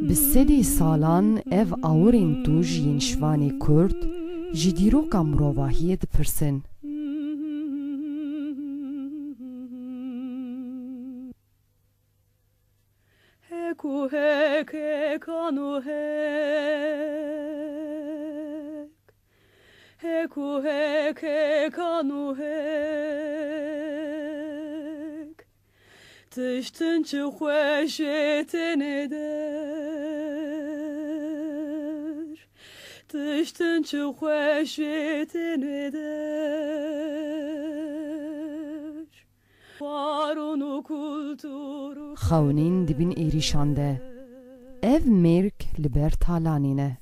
Bi sedî salan ev awirên tu ji yên şivanê Kurd ji dîroka mirovahiyê dipirsin. Heku hek hekanu hek, heku hek hekanu hek, tiştin çi xweşêtin eder, tiştin çi xweşêtin eder. Varunu kulturu Xewnîn dibin êrîşan de. Ev mêrk li ber talanî ne.